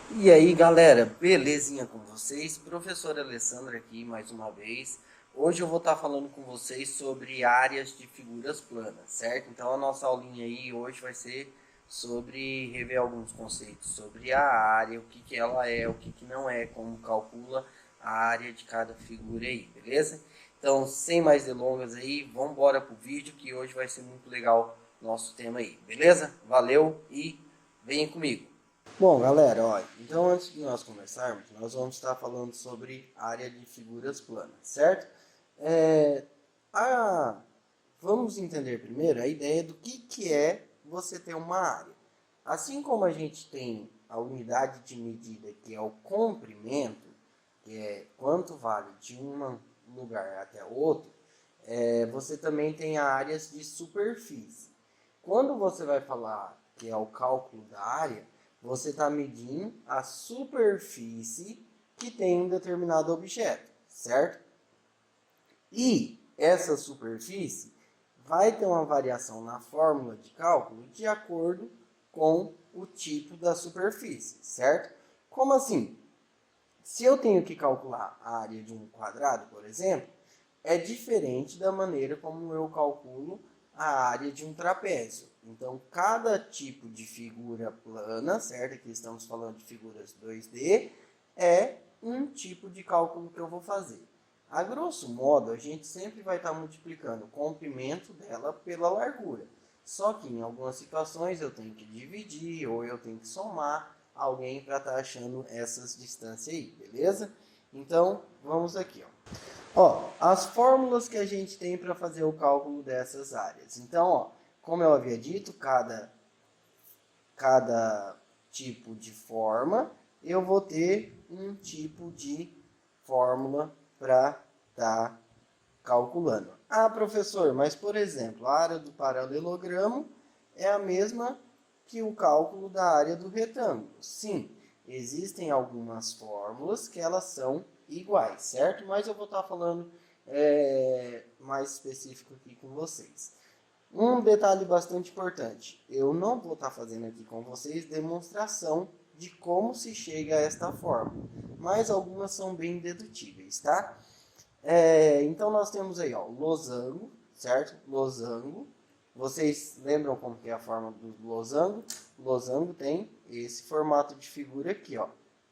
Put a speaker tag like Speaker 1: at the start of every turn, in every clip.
Speaker 1: E aí galera, belezinha com vocês? Professor Alessandro aqui mais uma vez. Hoje eu vou estar falando com vocês sobre áreas de figuras planas, certo? Então a nossa aulinha aí hoje vai ser sobre rever alguns conceitos sobre a área, o que que ela é, o que que não é, como calcula a área de cada figura aí, beleza? Então sem mais delongas aí, vamos embora pro vídeo que hoje vai ser muito legal nosso tema aí, beleza? Valeu e venha comigo! Bom, galera, ó, então antes de nós começarmos, nós vamos estar falando sobre área de figuras planas, certo? É, a, vamos entender primeiro a ideia do que é você ter uma área. Assim como a gente tem a unidade de medida, que é o comprimento, que é quanto vale de um lugar até outro, você também tem áreas de superfície. Quando você vai falar que é o cálculo da área, você está medindo a superfície que tem um determinado objeto, certo? E essa superfície vai ter uma variação na fórmula de cálculo de acordo com o tipo da superfície, certo? Como assim? Se eu tenho que calcular a área de um quadrado, por exemplo, é diferente da maneira como eu calculo a área de um trapézio. Então, cada tipo de figura plana, certo? Aqui estamos falando de figuras 2D, é um tipo de cálculo que eu vou fazer. A grosso modo, a gente sempre vai estar multiplicando o comprimento dela pela largura. Só que em algumas situações eu tenho que dividir ou eu tenho que somar alguém para estar achando essas distâncias aí, beleza? Então, vamos aqui, ó. Ó, as fórmulas que a gente tem para fazer o cálculo dessas áreas. Então, ó, como eu havia dito, cada tipo de forma, eu vou ter um tipo de fórmula para estar calculando. Ah, professor, mas por exemplo, a área do paralelogramo é a mesma que o cálculo da área do retângulo. Sim, existem algumas fórmulas que elas são iguais, certo? Mas eu vou estar falando mais específico aqui com vocês. Um detalhe bastante importante, eu não vou estar fazendo aqui com vocês demonstração de como se chega a esta fórmula, mas algumas são bem dedutíveis, tá? Então nós temos aí, ó, losango, certo? Losango. Vocês lembram como que é a forma do losango? Losango tem esse formato de figura aqui, ó.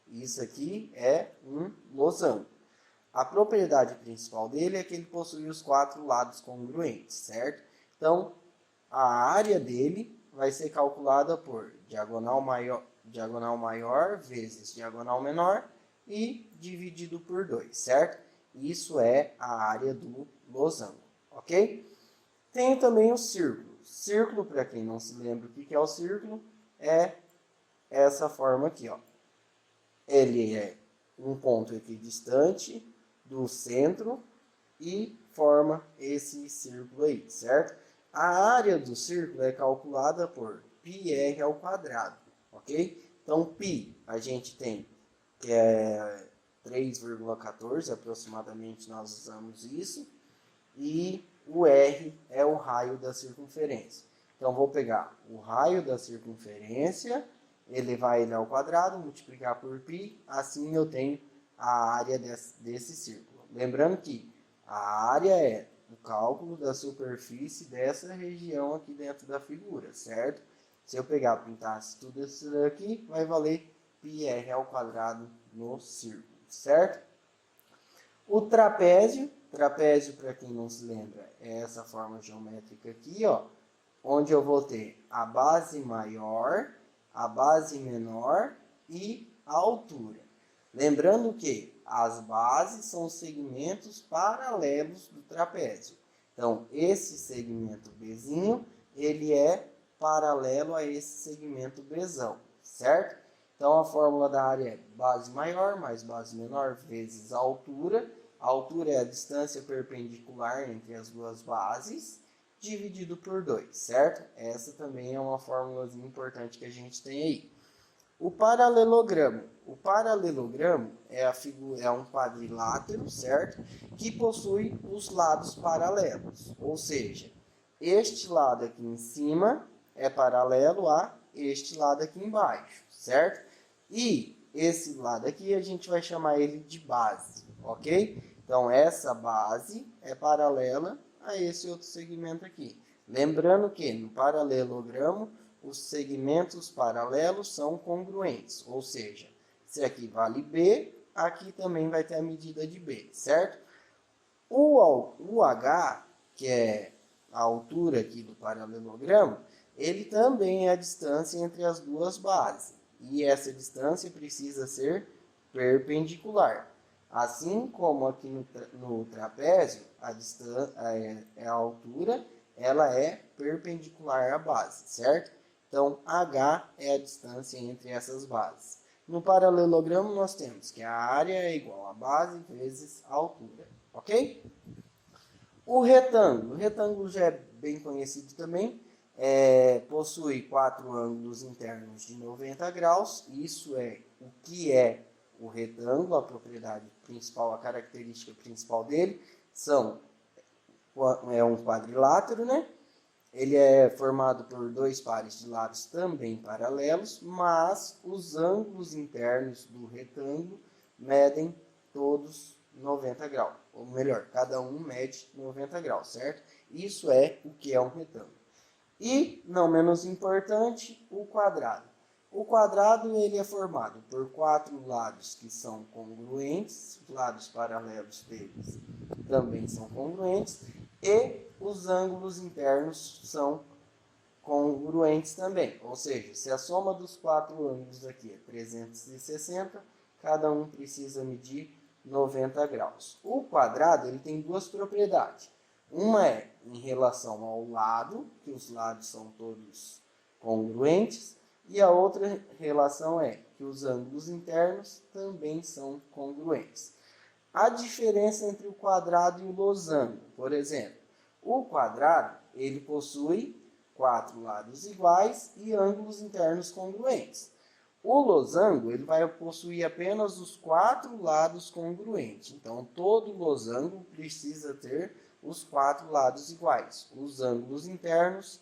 Speaker 1: Isso aqui é um losango. A propriedade principal dele é que ele possui os quatro lados congruentes, certo? Então, a área dele vai ser calculada por diagonal maior vezes diagonal menor e dividido por 2, certo? Isso é a área do losango, ok? Tem também o círculo. Círculo, para quem não se lembra o que é o círculo, é essa forma aqui, ó. Ele é um ponto equidistante do centro e forma esse círculo aí, certo? A área do círculo é calculada por πr ao quadrado, ok? Então, π a gente tem que é 3,14 aproximadamente, nós usamos isso, e o r é o raio da circunferência. Então, vou pegar o raio da circunferência, elevar ele ao quadrado, multiplicar por π, assim eu tenho a área desse círculo. Lembrando que a área é o cálculo da superfície dessa região aqui dentro da figura, certo? Se eu pegar e pintasse tudo isso daqui, vai valer πr ao quadrado no círculo, certo? O trapézio, para quem não se lembra, é essa forma geométrica aqui, ó, onde eu vou ter a base maior, a base menor e a altura. Lembrando que as bases são segmentos paralelos do trapézio. Então, esse segmento Bzinho, ele é paralelo a esse segmento Bzão, certo? Então, a fórmula da área é base maior mais base menor vezes a altura. A altura é a distância perpendicular entre as duas bases, dividido por 2, certo? Essa também é uma fórmula importante que a gente tem aí. O paralelogramo. O paralelogramo é um quadrilátero, certo? Que possui os lados paralelos. Ou seja, este lado aqui em cima é paralelo a este lado aqui embaixo, certo? E esse lado aqui a gente vai chamar ele de base, ok? Então, essa base é paralela a esse outro segmento aqui. Lembrando que no paralelogramo, os segmentos paralelos são congruentes, ou seja, se aqui vale B, aqui também vai ter a medida de B, certo? O H, que é a altura aqui do paralelogramo, ele também é a distância entre as duas bases. E essa distância precisa ser perpendicular. Assim como aqui no trapézio, a altura ela é perpendicular à base, certo? Então, H é a distância entre essas bases. No paralelogramo, nós temos que a área é igual a base vezes a altura, ok? O retângulo já é bem conhecido também, possui 4 ângulos internos de 90 graus, isso é o que é o retângulo, a propriedade principal, a característica principal dele, é um quadrilátero, né? Ele é formado por 2 pares de lados também paralelos, mas os ângulos internos do retângulo medem todos 90 graus. Ou melhor, cada um mede 90 graus, certo? Isso é o que é um retângulo. E, não menos importante, o quadrado. O quadrado ele é formado por 4 lados que são congruentes, os lados paralelos deles também são congruentes, e os ângulos internos são congruentes também. Ou seja, se a soma dos 4 ângulos aqui é 360, cada um precisa medir 90 graus. O quadrado ele tem 2 propriedades. Uma é em relação ao lado, que os lados são todos congruentes, e a outra relação é que os ângulos internos também são congruentes. A diferença entre o quadrado e o losango, por exemplo, o quadrado ele possui 4 lados iguais e ângulos internos congruentes. O losango ele vai possuir apenas os 4 lados congruentes. Então, todo losango precisa ter os 4 lados iguais. Os ângulos internos,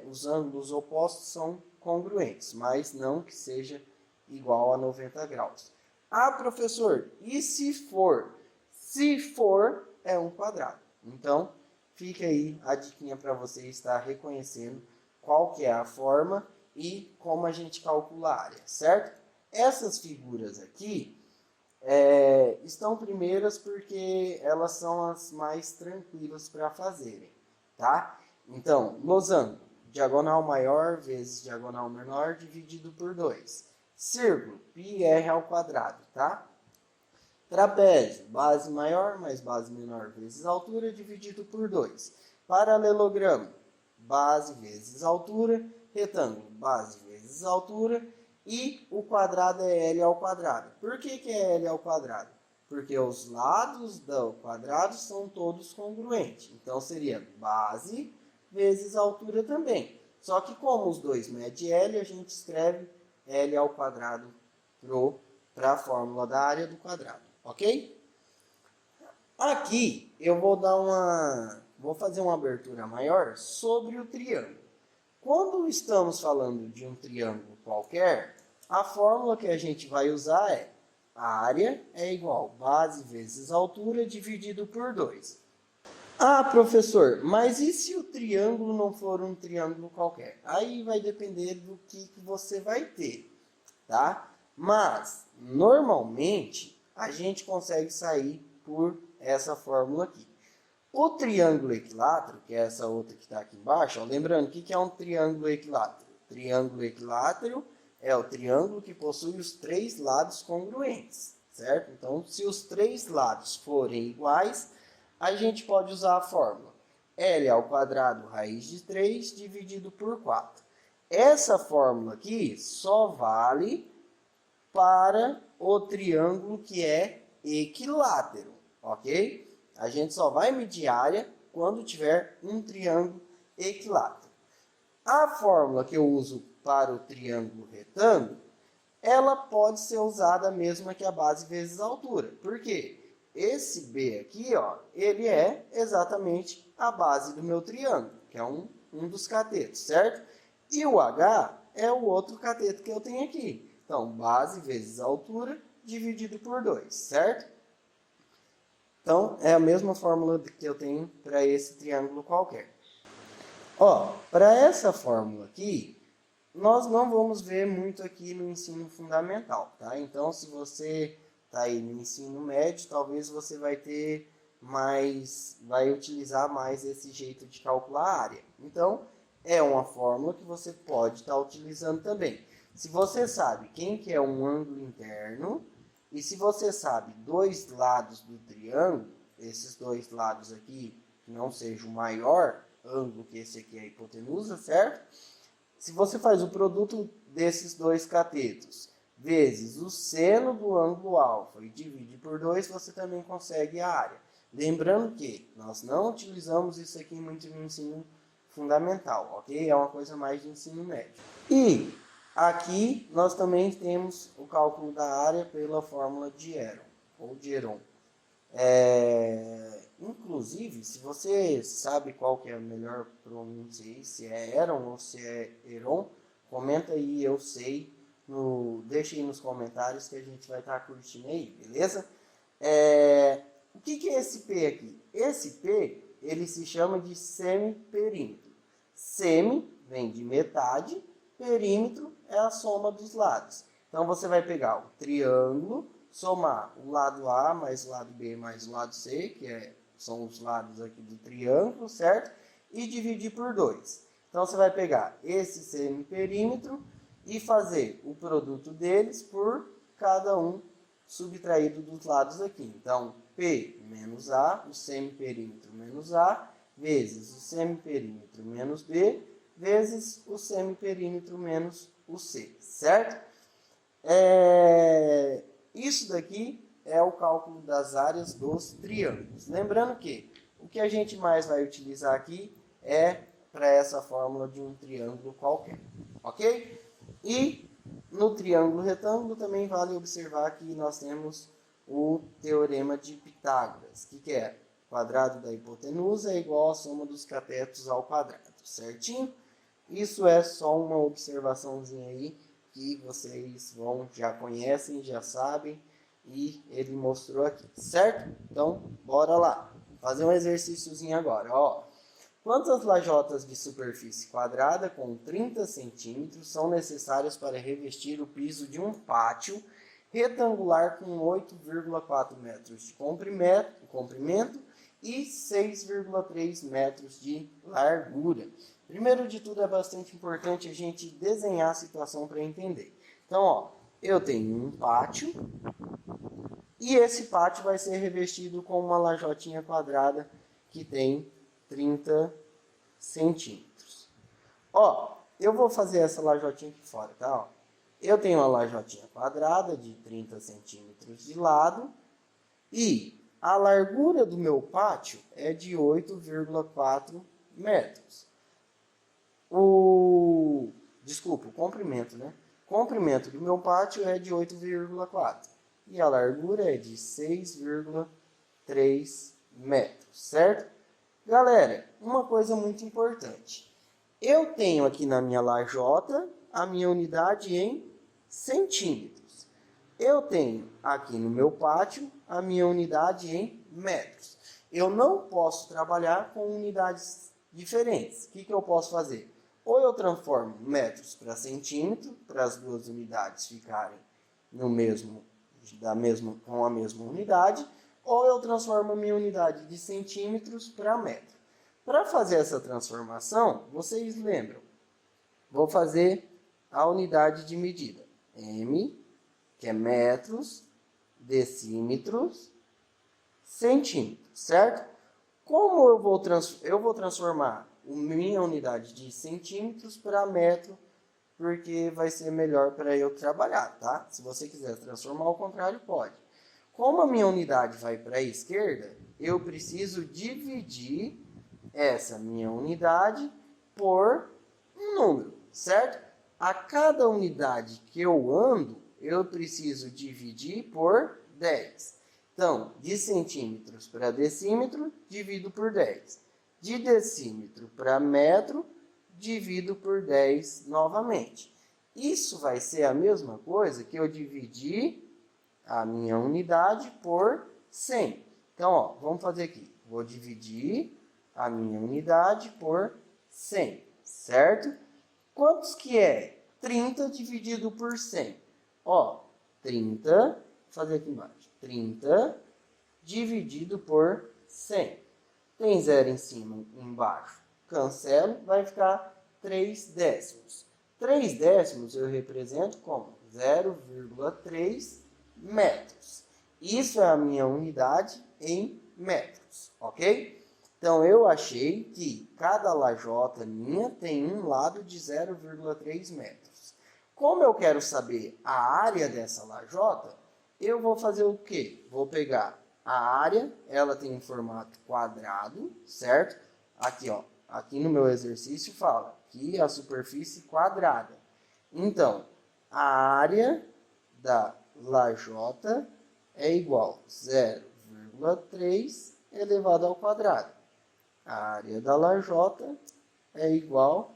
Speaker 1: os ângulos opostos são congruentes, mas não que seja igual a 90 graus. Ah, professor, e se for? Se for, é um quadrado. Então, fica aí a diquinha para você estar reconhecendo qual que é a forma e como a gente calcula a área, certo? Essas figuras aqui estão primeiras porque elas são as mais tranquilas para fazerem, tá? Então, losango, diagonal maior vezes diagonal menor dividido por 2. Círculo, πr ao quadrado, tá? Trapézio, base maior mais base menor vezes altura dividido por 2. Paralelogramo, base vezes altura. Retângulo, base vezes altura. E o quadrado é L ao quadrado. Por que é L ao quadrado? Porque os lados do quadrado são todos congruentes. Então, seria base vezes altura também. Só que como os dois medem L, a gente escreve L ao quadrado para a fórmula da área do quadrado, ok? Aqui eu vou fazer uma abertura maior sobre o triângulo. Quando estamos falando de um triângulo qualquer, a fórmula que a gente vai usar é a área é igual a base vezes altura dividido por 2. Ah, professor, mas e se o triângulo não for um triângulo qualquer? Aí vai depender do que você vai ter, tá? Mas, normalmente, a gente consegue sair por essa fórmula aqui. O triângulo equilátero, que é essa outra que está aqui embaixo, ó, lembrando, o que é um triângulo equilátero? Triângulo equilátero é o triângulo que possui os 3 lados congruentes, certo? Então, se os 3 lados forem iguais, a gente pode usar a fórmula L ao quadrado raiz de 3 dividido por 4. Essa fórmula aqui só vale para o triângulo que é equilátero, ok? A gente só vai medir área quando tiver um triângulo equilátero. A fórmula que eu uso para o triângulo retângulo, ela pode ser usada a mesma que a base vezes a altura. Por quê? Esse B aqui, ó, ele é exatamente a base do meu triângulo, que é um dos catetos, certo? E o H é o outro cateto que eu tenho aqui. Então, base vezes altura dividido por 2, certo? Então, é a mesma fórmula que eu tenho para esse triângulo qualquer. Ó, para essa fórmula aqui, nós não vamos ver muito aqui no ensino fundamental, tá? Então, se você está aí no ensino médio, talvez você vai utilizar mais esse jeito de calcular a área. Então, é uma fórmula que você pode estar utilizando também. Se você sabe quem que é um ângulo interno, e se você sabe dois lados do triângulo, esses dois lados aqui, que não seja o maior ângulo que esse aqui é a hipotenusa, certo? Se você faz o produto desses dois catetos vezes o seno do ângulo alfa e divide por 2, você também consegue a área. Lembrando que nós não utilizamos isso aqui muito no ensino fundamental, ok? É uma coisa mais de ensino médio. E aqui nós também temos o cálculo da área pela fórmula de Heron, ou de Heron. Inclusive, se você sabe qual que é a melhor pronúncia aí, se é Heron ou se é Heron, comenta aí, eu sei, deixa aí nos comentários que a gente vai estar curtindo aí, beleza? O que é esse P aqui? Esse P, ele se chama de semiperímetro. Semi vem de metade, perímetro é a soma dos lados. Então, você vai pegar o triângulo, somar o lado A mais o lado B mais o lado C, que são os lados aqui do triângulo, certo? E dividir por 2. Então, você vai pegar esse semiperímetro e fazer o produto deles por cada um subtraído dos lados aqui. Então, P menos A, o semiperímetro menos A, vezes o semiperímetro menos B, vezes o semiperímetro menos o C, certo? Isso daqui é o cálculo das áreas dos triângulos. Lembrando que o que a gente mais vai utilizar aqui é para essa fórmula de um triângulo qualquer, ok? E no triângulo retângulo também vale observar que nós temos o teorema de Pitágoras, que é o quadrado da hipotenusa é igual à soma dos catetos ao quadrado, certinho? Isso é só uma observaçãozinha aí que vocês já conhecem, já sabem, e ele mostrou aqui, certo? Então, bora lá. Fazer um exercíciozinho agora, ó. Quantas lajotas de superfície quadrada com 30 centímetros são necessárias para revestir o piso de um pátio retangular com 8,4 metros de comprimento e 6,3 metros de largura? Primeiro de tudo, é bastante importante a gente desenhar a situação para entender. Então, ó, eu tenho um pátio e esse pátio vai ser revestido com uma lajotinha quadrada que tem 30 centímetros. Ó, eu vou fazer essa lajotinha aqui fora, tá? Ó, eu tenho uma lajotinha quadrada de 30 centímetros de lado e a largura do meu pátio é de 8,4 metros. Desculpa, o comprimento, né? O comprimento do meu pátio é de 8,4 e a largura é de 6,3 metros, certo? Galera, uma coisa muito importante. Eu tenho aqui na minha lajota a minha unidade em centímetros. Eu tenho aqui no meu pátio a minha unidade em metros. Eu não posso trabalhar com unidades diferentes. O que eu posso fazer? Ou eu transformo metros para centímetro, para as duas unidades ficarem com a mesma unidade, ou eu transformo a minha unidade de centímetros para metro. Para fazer essa transformação, vocês lembram? Vou fazer a unidade de medida. M, que é metros, decímetros, centímetros, certo? Como eu vou transformar a minha unidade de centímetros para metro, porque vai ser melhor para eu trabalhar, tá? Se você quiser transformar ao contrário, pode. Como a minha unidade vai para a esquerda, eu preciso dividir essa minha unidade por um número, certo? A cada unidade que eu ando, eu preciso dividir por 10. Então, de centímetros para decímetro, divido por 10. De decímetro para metro, divido por 10 novamente. Isso vai ser a mesma coisa que eu dividir a minha unidade por 100. Então, ó, vamos fazer aqui. Vou dividir a minha unidade por 100, certo? Quantos que é 30 dividido por 100? Ó, 30, vou fazer aqui embaixo. 30 dividido por 100. Tem zero em cima e embaixo. Cancelo, vai ficar 3 décimos. 3 décimos eu represento como 0,3 metros. Isso é a minha unidade em metros, ok? Então, eu achei que cada lajota minha tem um lado de 0,3 metros. Como eu quero saber a área dessa lajota, eu vou fazer o quê? Vou pegar a área, ela tem um formato quadrado, certo? Aqui, ó, aqui no meu exercício fala que a superfície quadrada. Então, a área da lajota é igual a 0,3 elevado ao quadrado. A área da lajota é igual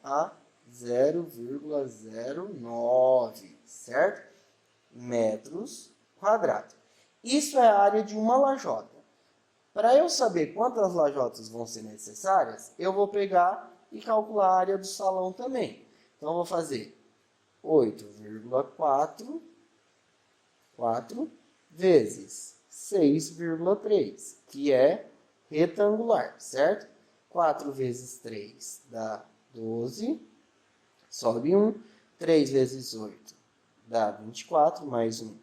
Speaker 1: a 0,09, certo? Metros quadrados. Isso é a área de uma lajota. Para eu saber quantas lajotas vão ser necessárias, eu vou pegar e calcular a área do salão também. Então, eu vou fazer 8,4 vezes 6,3, que é retangular, certo? 4 vezes 3 dá 12, sobe 1. 3 vezes 8 dá 24, mais 1,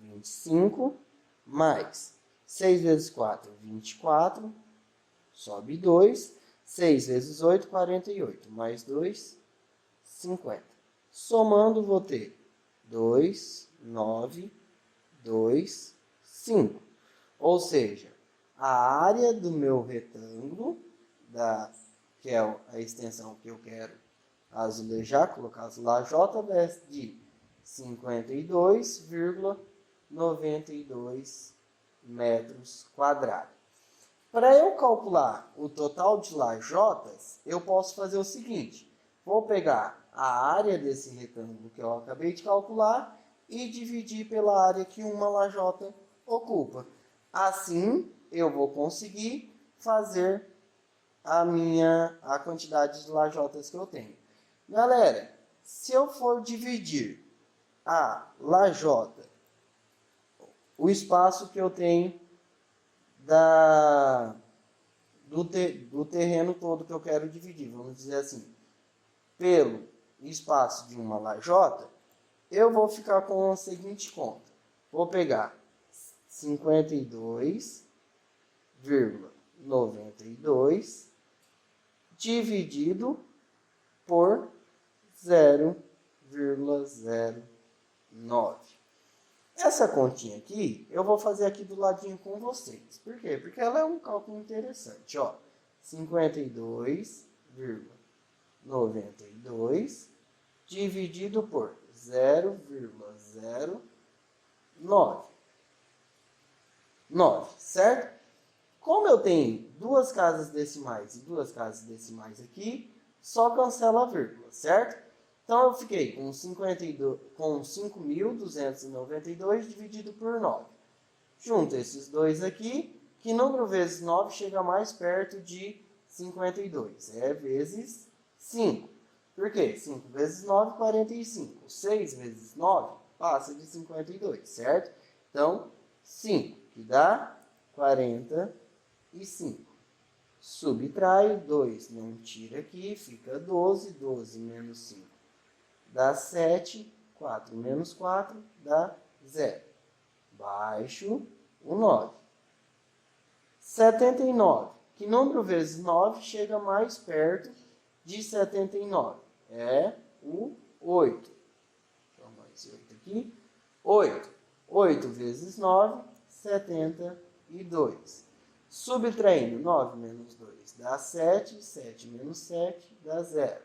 Speaker 1: 25, mais 6 vezes 4, 24, sobe 2. 6 vezes 8, 48, mais 2, 50. Somando, vou ter 2, 9, 2, 5. Ou seja, a área do meu retângulo, que é a extensão que eu quero azulejar, colocar azulajota, é de 52,92 metros quadrados. Para eu calcular o total de lajotas, eu posso fazer o seguinte. Vou pegar a área desse retângulo que eu acabei de calcular e dividir pela área que uma lajota ocupa. Assim, eu vou conseguir fazer a quantidade de lajotas que eu tenho. Galera, se eu for dividir a lajota, o espaço que eu tenho do terreno todo que eu quero dividir, vamos dizer assim, pelo espaço de uma lajota, eu vou ficar com a seguinte conta. Vou pegar 52,92 dividido por 0,09. Essa continha aqui, eu vou fazer aqui do ladinho com vocês. Por quê? Porque ela é um cálculo interessante. Ó, 52,92 dividido por 0,09. 9, certo? Como eu tenho duas casas decimais e duas casas decimais aqui, só cancela a vírgula, certo? Então, eu fiquei com 5.292 dividido por 9. Junto esses dois aqui, que número vezes 9 chega mais perto de 52? É vezes 5. Por quê? 5 vezes 9, 45. 6 vezes 9 passa de 52, certo? Então, 5, que dá 45. Subtrai 2, não tira aqui, fica 12. 12 menos 5 dá 7. 4 menos 4 dá 0. Baixo o 9. 79. Que número vezes 9 chega mais perto de 79? É o 8. Então, mais 8 aqui. 8. 8 vezes 9, 72. Subtraindo 9 menos 2 dá 7. 7 menos 7 dá 0.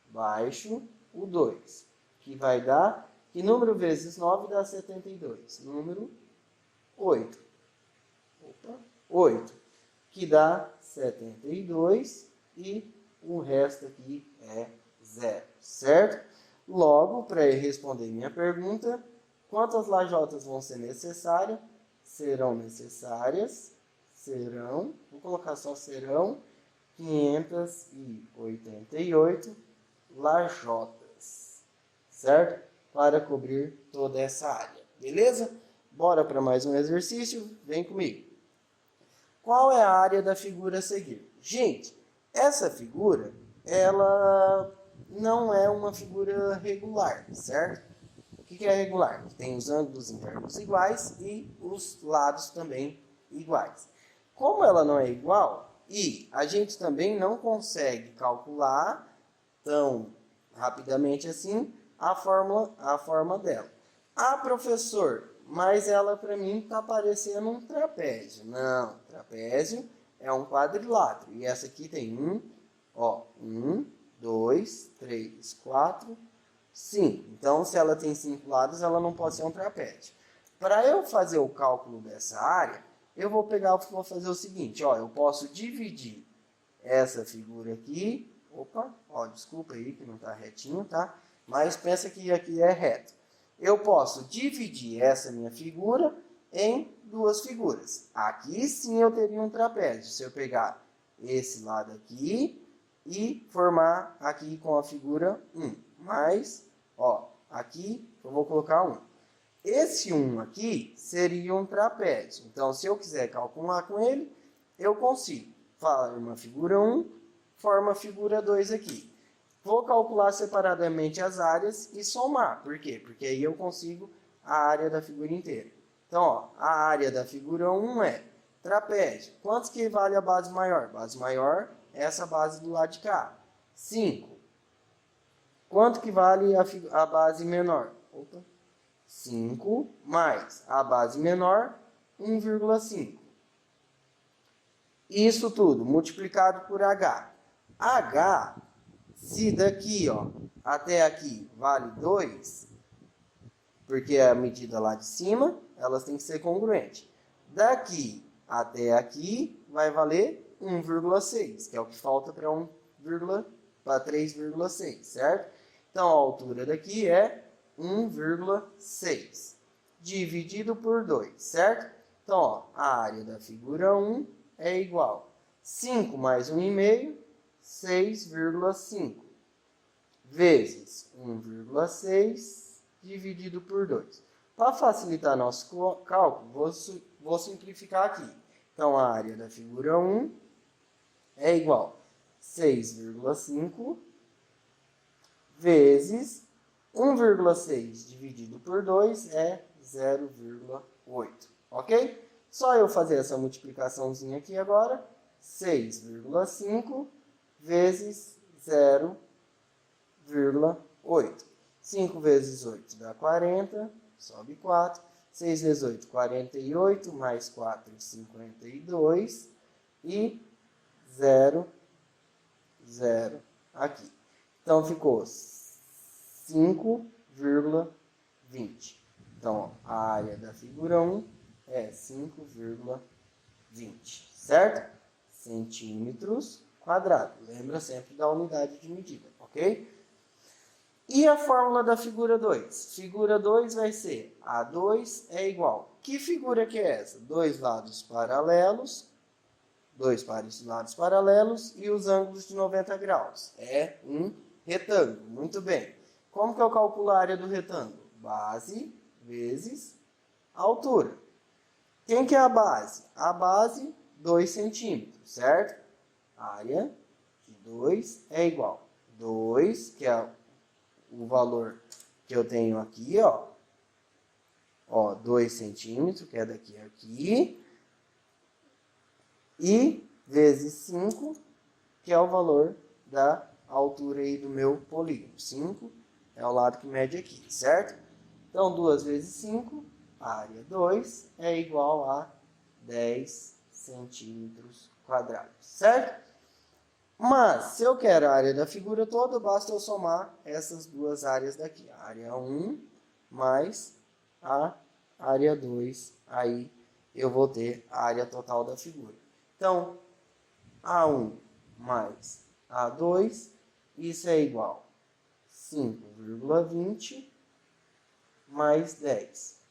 Speaker 1: Baixo o 2. Que vai dar... Que número vezes 9 dá 72? Número 8. 8. Que dá 72 e o resto aqui é 0, certo? Logo, para responder minha pergunta, quantas lajotas vão ser necessárias? Vou colocar só serão 588 lajotas, certo? Para cobrir toda essa área, beleza? Bora para mais um exercício? Vem comigo. Qual é a área da figura a seguir? Gente, essa figura, ela não é uma figura regular, certo? O que é regular? Tem os ângulos internos iguais e os lados também iguais. Como ela não é igual, e a gente também não consegue calcular tão rapidamente assim a forma dela. Ah, professor, mas ela para mim está parecendo um trapézio. Não, trapézio é um quadrilátero. E essa aqui tem 2, 3, 4, 5. Então, se ela tem 5 lados, ela não pode ser um trapézio. Para eu fazer o cálculo dessa área, eu vou fazer o seguinte, eu posso dividir essa figura aqui. Opa, desculpa aí que não está retinho, tá? Mas pensa que aqui é reto. Eu posso dividir essa minha figura em duas figuras. Aqui sim eu teria um trapézio. Se eu pegar esse lado aqui e formar aqui com a figura 1. Mas, aqui eu vou colocar 1. Esse 1 aqui seria um trapézio. Então, se eu quiser calcular com ele, eu consigo. Forma a figura 1, forma a figura 2 aqui. Vou calcular separadamente as áreas e somar. Por quê? Porque aí eu consigo a área da figura inteira. Então, a área da figura 1 é trapézio. Quantos que vale a base maior? Base maior é essa base do lado de cá. 5. Quanto que vale a base menor? 5 mais a base menor, 1,5. Isso tudo multiplicado por H. H, se daqui até aqui vale 2, porque é a medida lá de cima, elas têm que ser congruentes. Daqui até aqui vai valer 1,6, que é o que falta para 3,6, certo? Então, a altura daqui é 1,6 dividido por 2, certo? Então, a área da figura 1 é igual a 5 mais 1,5, 6,5, vezes 1,6 dividido por 2. Para facilitar nosso cálculo, vou simplificar aqui. Então, a área da figura 1 é igual a 6,5 vezes 1,6 dividido por 2 é 0,8, ok? Só eu fazer essa multiplicaçãozinha aqui agora, 6,5 vezes 0,8. 5 vezes 8 dá 40, sobe 4. 6 vezes 8, 48, mais 4, 52 e 0, 0 aqui. Então, ficou 5,20. Então, a área da figura 1 é 5,20, certo? Centímetros quadrados. Lembra sempre da unidade de medida, ok? E a fórmula da figura 2? Figura 2 vai ser A2 é igual. Que figura que é essa? Dois lados paralelos e os ângulos de 90 graus. É um retângulo. Muito bem. Como que eu calculo a área do retângulo? Base vezes altura. Quem que é a base? A base, 2 centímetros, certo? A área de 2 é igual a 2, que é o valor que eu tenho aqui, 2 centímetros, que é daqui a aqui, e vezes 5, que é o valor da altura aí do meu polígono. 5 é o lado que mede aqui, certo? Então, 2 vezes 5, área 2 é igual a 10 centímetros quadrados, certo? Mas, se eu quero a área da figura toda, basta eu somar essas duas áreas daqui. A área 1 mais a área 2. Aí eu vou ter a área total da figura. Então, A1 mais a 2, isso é igual a 5,20 mais 10.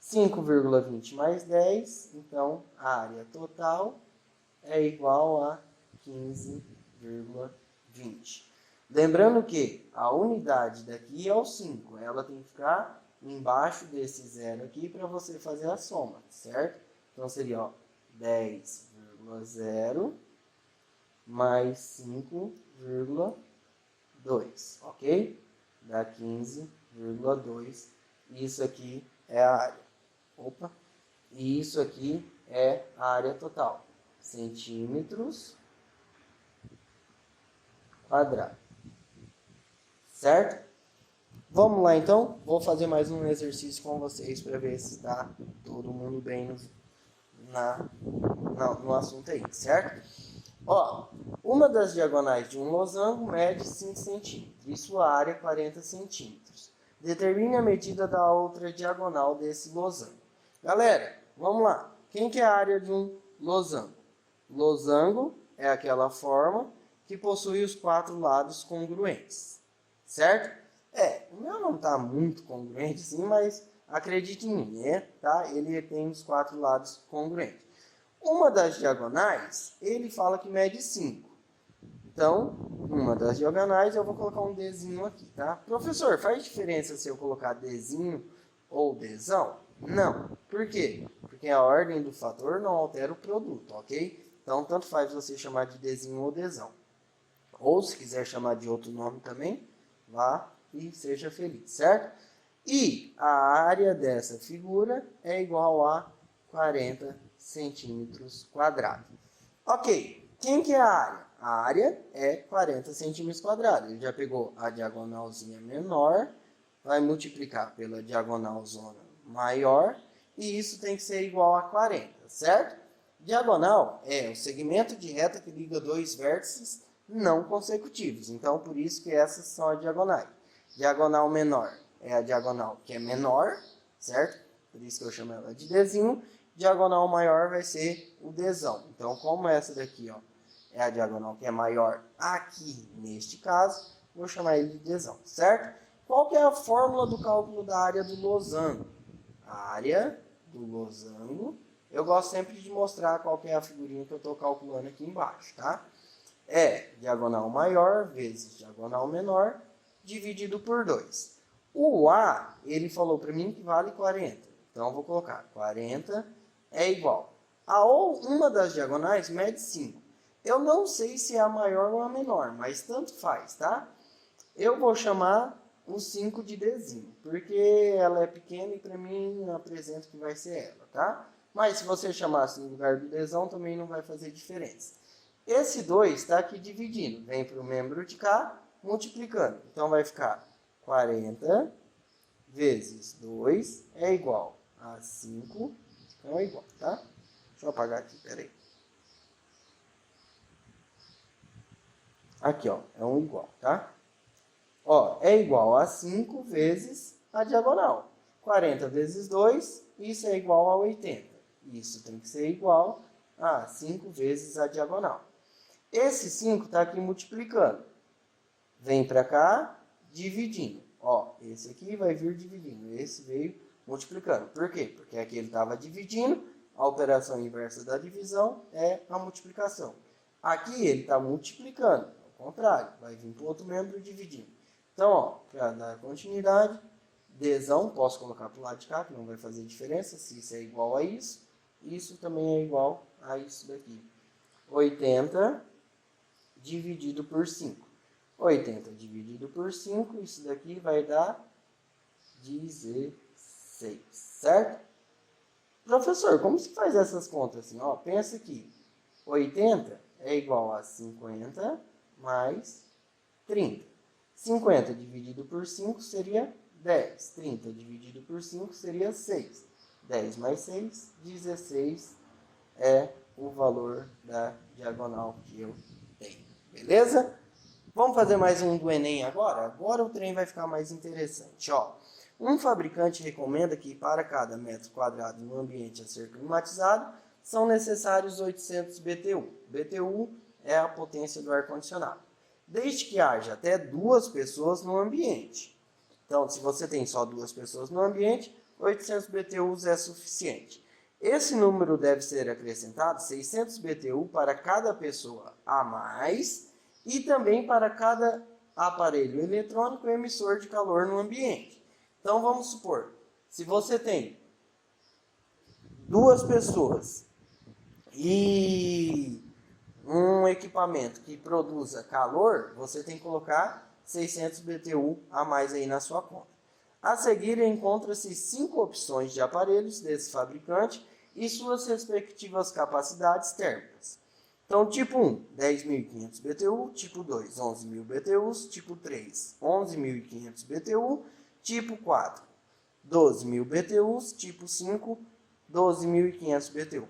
Speaker 1: 5,20 mais 10, então a área total é igual a 15,20. Lembrando que a unidade daqui é o 5, ela tem que ficar embaixo desse zero aqui para você fazer a soma, certo? Então seria, ó, 10,0 mais 5,2, ok? Dá 15,2. Isso aqui é a área. Opa! E isso aqui é a área total. Centímetros quadrados. Certo? Vamos lá então, vou fazer mais um exercício com vocês para ver se está todo mundo bem no assunto aí, certo? Ó, uma das diagonais de um losango mede 5 centímetros e sua área é 40 centímetros. Determine a medida da outra diagonal desse losango. Galera, vamos lá. Quem que é a área de um losango? Losango é aquela forma que possui os 4 lados congruentes, certo? O meu não está muito congruente assim, mas acredite em mim, né? Tá? Ele tem os 4 lados congruentes. Uma das diagonais, ele fala que mede 5. Então, uma das diagonais, eu vou colocar um Dzinho aqui, tá? Professor, faz diferença se eu colocar Dzinho ou Dzão? Não. Por quê? Porque a ordem do fator não altera o produto, ok? Então, tanto faz você chamar de Dzinho ou Dzão. Ou, se quiser chamar de outro nome também, vá e seja feliz, certo? E a área dessa figura é igual a 40 centímetros quadrados. Ok, quem que é a área? A área é 40 centímetros quadrados. Ele já pegou a diagonalzinha menor, vai multiplicar pela diagonalzona maior, e isso tem que ser igual a 40, certo? Diagonal é o segmento de reta que liga dois vértices não consecutivos. Então, por isso que essas são as diagonais. Diagonal menor é a diagonal que é menor, certo? Por isso que eu chamo ela de Dzinho. Diagonal maior vai ser o Dzão. Então, como essa daqui, ó, é a diagonal que é maior aqui neste caso, vou chamar ele de Dzão, certo? Qual que é a fórmula do cálculo da área do losango? A área do losango, eu gosto sempre de mostrar qual que é a figurinha que eu estou calculando aqui embaixo, tá? É diagonal maior vezes diagonal menor, dividido por 2. O A, ele falou para mim que vale 40. Então, eu vou colocar 40 é igual a uma das diagonais mede 5. Eu não sei se é a maior ou a menor, mas tanto faz, tá? Eu vou chamar o 5 de Dzinho, porque ela é pequena e para mim apresento que vai ser ela, tá? Mas se você chamasse no lugar do Dzão, também não vai fazer diferença. Esse 2 está aqui dividindo, vem para o membro de cá, multiplicando. Então, vai ficar 40 vezes 2 é igual a 5, então é igual, tá? Deixa eu apagar aqui, peraí. Aqui, ó, é um igual, tá? Ó, é igual a 5 vezes a diagonal. 40 vezes 2, isso é igual a 80. Isso tem que ser igual a 5 vezes a diagonal. Esse 5 está aqui multiplicando. Vem para cá, dividindo. Ó, esse aqui vai vir dividindo. Esse veio multiplicando. Por quê? Porque aqui ele estava dividindo. A operação inversa da divisão é a multiplicação. Aqui ele está multiplicando. Ao contrário, vai vir para o outro membro dividindo. Então, ó, para dar continuidade, Dzão, posso colocar para o lado de cá, que não vai fazer diferença. Se isso é igual a isso, isso também é igual a isso daqui. 80 dividido por 5. 80 dividido por 5, isso daqui vai dar 16, certo? Professor, como se faz essas contas assim? Ó, pensa aqui, 80 é igual a 50 mais 30. 50 dividido por 5 seria 10. 30 dividido por 5 seria 6. 10 mais 6, 16 é o valor da diagonal que eu tenho. Beleza? Vamos fazer mais um do Enem agora? Agora o trem vai ficar mais interessante. Ó, um fabricante recomenda que para cada metro quadrado no ambiente a ser climatizado são necessários 800 BTU. BTU é a potência do ar-condicionado. desde que haja até 2 pessoas no ambiente. Então, se você tem só 2 pessoas no ambiente, 800 BTUs é suficiente. Esse número deve ser acrescentado 600 BTU para cada pessoa a mais e também para cada aparelho eletrônico emissor de calor no ambiente. Então, vamos supor, se você tem 2 pessoas e um equipamento que produza calor, você tem que colocar 600 BTU a mais aí na sua conta. A seguir, encontra-se 5 opções de aparelhos desse fabricante e suas respectivas capacidades térmicas. Então, tipo 1, 10.500 BTU, tipo 2, 11.000 BTUs, tipo 3, 11.500 BTU, tipo 4, 12.000 BTUs, tipo 5, 12.500 BTU.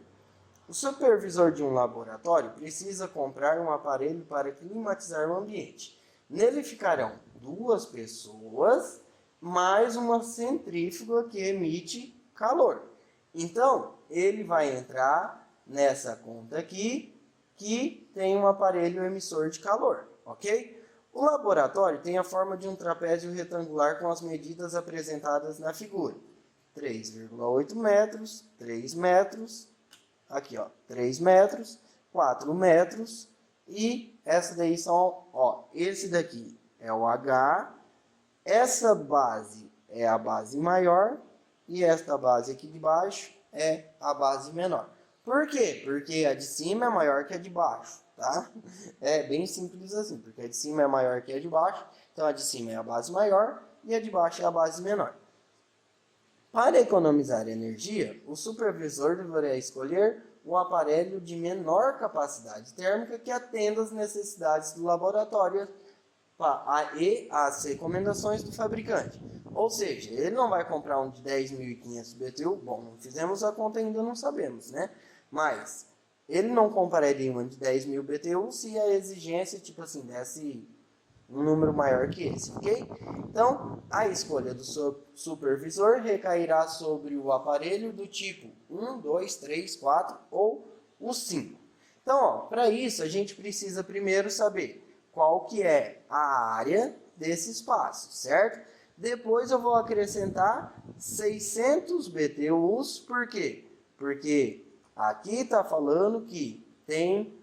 Speaker 1: O supervisor de um laboratório precisa comprar um aparelho para climatizar o ambiente. Nele ficarão 2 pessoas mais uma centrífuga que emite calor. Então, ele vai entrar nessa conta aqui, que tem um aparelho emissor de calor, ok? O laboratório tem a forma de um trapézio retangular com as medidas apresentadas na figura. 3,8 metros, 3 metros, aqui ó, 3 metros, 4 metros, e essa daí são, ó, esse daqui é o H, essa base é a base maior, e esta base aqui de baixo é a base menor. Por quê? Porque a de cima é maior que a de baixo, tá? É bem simples assim, porque a de cima é maior que a de baixo, então a de cima é a base maior e a de baixo é a base menor. Para economizar energia, o supervisor deverá escolher um aparelho de menor capacidade térmica que atenda às necessidades do laboratório e às recomendações do fabricante. Ou seja, ele não vai comprar um de 10.500 BTU, bom, não fizemos a conta ainda, não sabemos, né? Mas ele não compraria uma de 10.000 BTU se a exigência, tipo assim, desse um número maior que esse, ok? Então, a escolha do supervisor recairá sobre o aparelho do tipo 1, 2, 3, 4 ou o 5. Então, para isso, a gente precisa primeiro saber qual que é a área desse espaço, certo? Depois eu vou acrescentar 600 BTUs, por quê? Porque aqui está falando que tem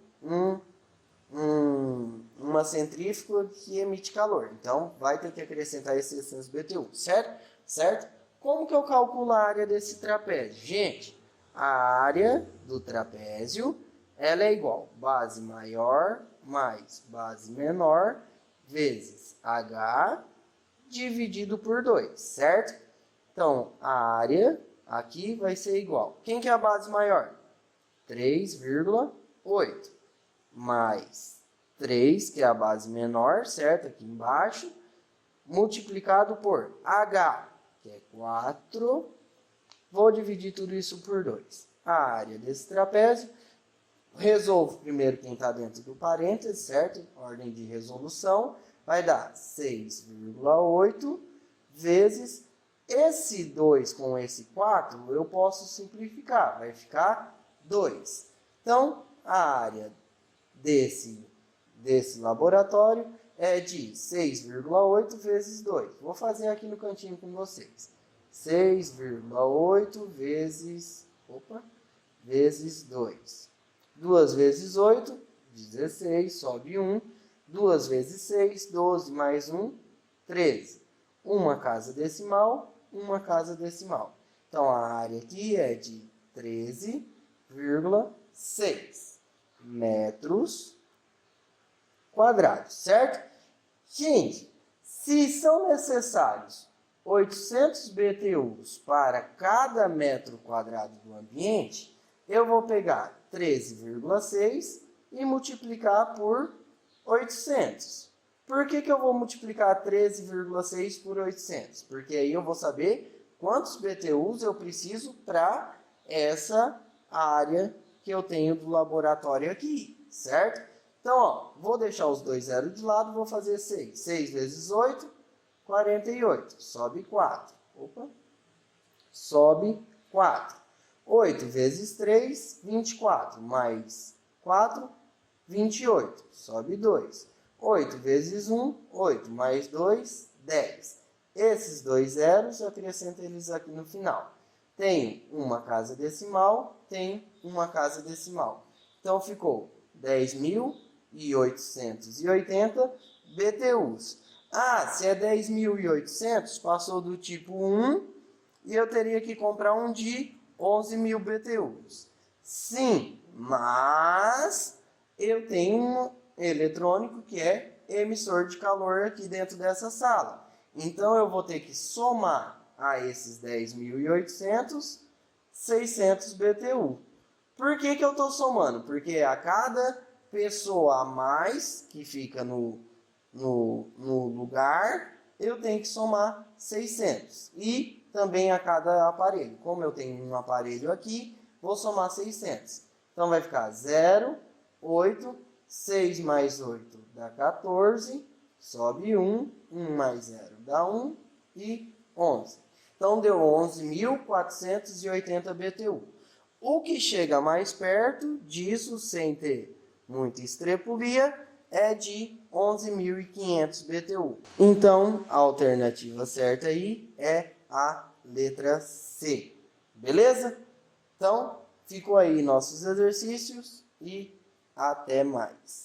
Speaker 1: uma centrífuga que emite calor. Então, vai ter que acrescentar esses 600 BTU, certo? Como que eu calculo a área desse trapézio? Gente, a área do trapézio, ela é igual base maior mais base menor vezes H dividido por 2, certo? Então, a área aqui vai ser igual. Quem que é a base maior? 3,8 mais 3, que é a base menor, certo? Aqui embaixo, multiplicado por H, que é 4. Vou dividir tudo isso por 2. A área desse trapézio, resolvo primeiro quem está dentro do parênteses, certo? Ordem de resolução, vai dar 6,8 vezes esse 2 com esse 4, eu posso simplificar, vai ficar 2. Então, a área desse laboratório é de 6,8 vezes 2. Vou fazer aqui no cantinho com vocês. 6,8 vezes 2. 2 vezes 8, 16, sobe 1. 2 vezes 6, 12 mais 1, 13. Uma casa decimal, uma casa decimal. Então, a área aqui é de 13,6 metros quadrados, certo? Gente, se são necessários 800 BTUs para cada metro quadrado do ambiente, eu vou pegar 13,6 e multiplicar por 800. Por que eu vou multiplicar 13,6 por 800? Porque aí eu vou saber quantos BTUs eu preciso para essa área que eu tenho do laboratório aqui, certo? Então, ó, vou deixar os dois zeros de lado, vou fazer 6. 6 vezes 8, 48. Sobe 4. Sobe 4. 8 vezes 3, 24. Mais 4, 28. Sobe 2. 8 vezes 1, 8, mais 2, 10. Esses dois zeros, eu acrescento eles aqui no final. Tem uma casa decimal, tem uma casa decimal. Então, ficou 10.880 BTUs. Ah, se é 10.800, passou do tipo 1 e eu teria que comprar um de 11.000 BTUs. Sim, mas eu tenho um eletrônico que é emissor de calor aqui dentro dessa sala. Então, eu vou ter que somar a esses 10.800, 600 BTU. Por que eu estou somando? Porque a cada pessoa a mais que fica no lugar, eu tenho que somar 600. E também a cada aparelho. Como eu tenho um aparelho aqui, vou somar 600. Então, vai ficar 0, 8, 6 mais 8 dá 14, sobe 1, 1 mais 0 dá 1 e 11. Então, deu 11.480 BTU. O que chega mais perto disso, sem ter muita estrepulia, é de 11.500 BTU. Então, a alternativa certa aí é a letra C. Beleza? Então, ficou aí nossos exercícios e até mais.